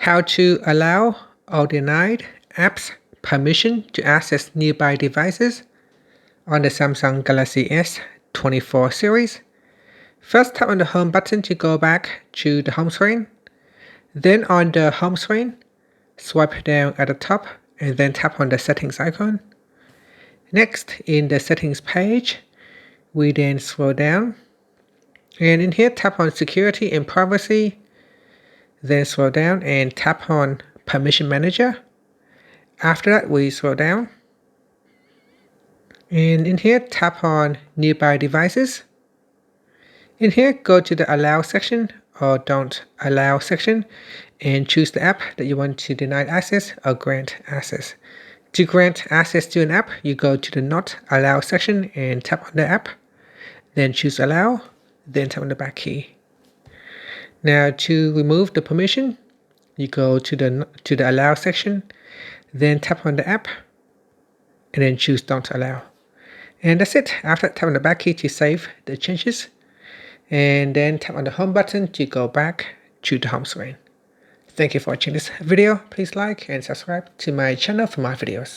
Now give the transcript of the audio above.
How to allow or deny apps permission to access nearby devices on the Samsung Galaxy S24 series. First, tap on the home button to go back to the home screen. Then on the home screen, swipe down at the top and then tap on the settings icon. Next, in the settings page, we then scroll down, and in here tap on security and privacy, then scroll down and tap on permission manager. After that, we scroll down, and in here tap on nearby devices. In here, go to the allow section or don't allow section and choose the app that you want to deny access or grant access. To grant access to an app, you go to the not allow section and tap on the app, then choose allow, then tap on the back key. Now to remove the permission, you go to the allow section, then tap on the app, and then choose don't allow. And that's it. After that, tap on the back key to save the changes, and then tap on the home button to go back to the home screen. Thank you for watching this video. Please like and subscribe to my channel for more videos.